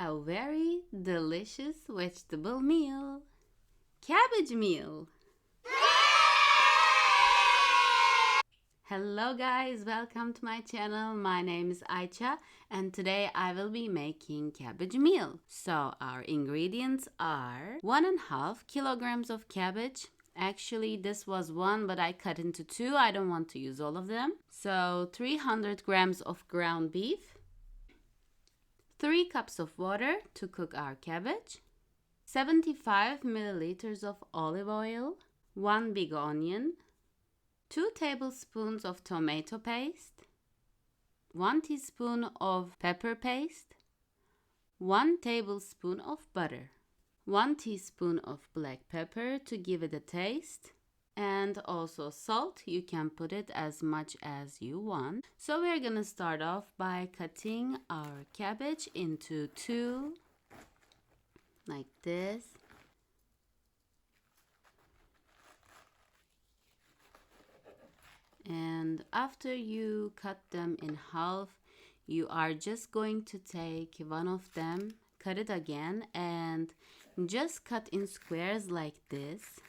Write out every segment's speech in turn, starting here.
A very delicious vegetable meal. Cabbage meal. Hello guys, welcome to my channel. My name is Ayça and today I will be making cabbage meal. So our ingredients are 1.5 kilograms of cabbage. Actually this was one but I cut into two. I don't want to use all of them. So 300 grams of ground beef. 3 cups of water to cook our cabbage. 75 milliliters of olive oil. 1 big onion. 2 tablespoons of tomato paste, 1 teaspoon of pepper paste, 1 tablespoon of butter, 1 teaspoon of black pepper to give it a taste, and also salt. You can put it as much as you want. So we're gonna start off by cutting our cabbage into two, like this. And after you cut them in half, you are just going to take one of them, cut it again, and just cut in squares like this,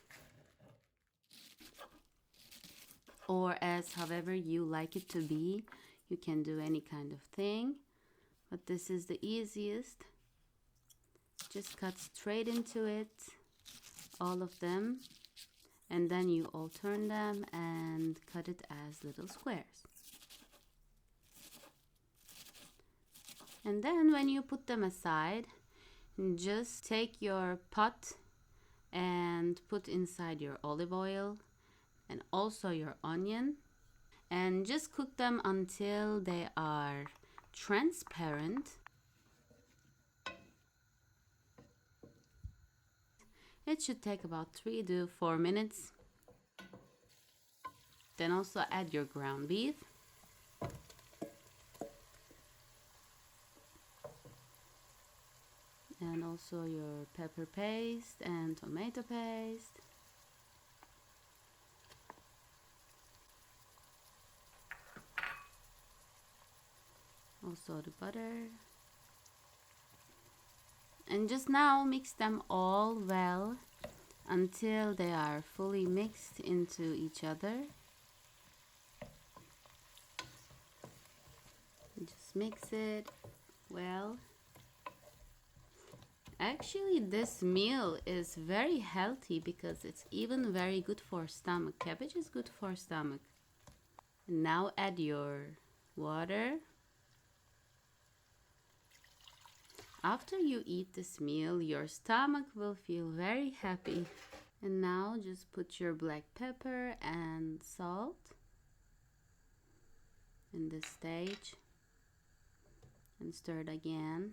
or as however you like it to be. You can do any kind of thing, but this is the easiest. Just cut straight into it, all of them. And then you alternate them and cut it as little squares. And then when you put them aside, just take your pot and put inside your olive oil and also your onion. And just cook them until they are transparent. It should take about 3 to 4 minutes. Then also add your ground beef. And also your pepper paste and tomato paste. Also the butter. And just now mix them all well until they are fully mixed into each other. Just mix it well. Actually, this meal is very healthy because it's even very good for stomach. Cabbage is good for stomach. And now add your water. After you eat this meal, your stomach will feel very happy. And now just put your black pepper and salt in this stage and stir it again.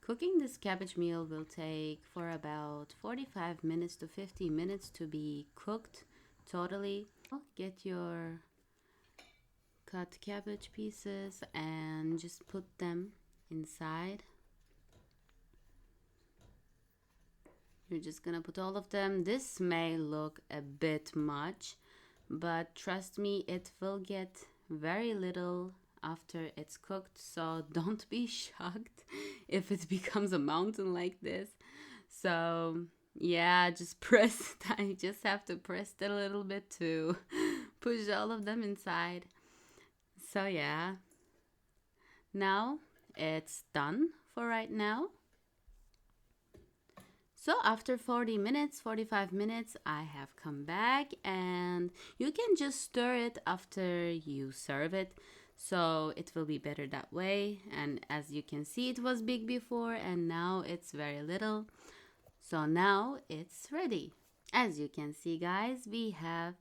Cooking this cabbage meal will take for about 45 minutes to 50 minutes to be cooked totally. Get your cut cabbage pieces and just put them inside. You're just gonna put all of them. This may look a bit much, but trust me, it will get very little after it's cooked, so don't be shocked if it becomes a mountain like this. So yeah, just press it. I just have to press it a little bit to push all of them inside. So yeah, now it's done for right now. So after 40 minutes, 45 minutes, I have come back, and you can just stir it after you serve it. So it will be better that way. And as you can see, it was big before and now it's very little. So now it's ready. As you can see guys, we have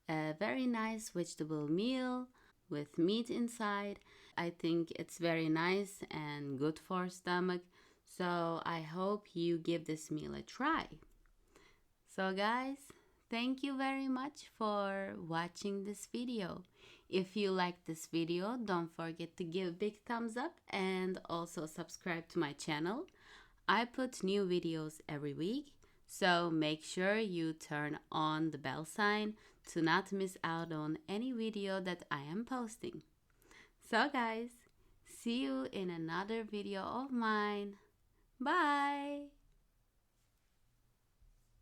a very nice vegetable meal with meat inside. I think it's very nice and good for stomach. So I hope you give this meal a try. So guys, thank you very much for watching this video. If you like this video, don't forget to give a big thumbs up and also subscribe to my channel. I put new videos every week, so make sure you turn on the bell sign to not miss out on any video that I am posting. So guys, see you in another video of mine. Bye!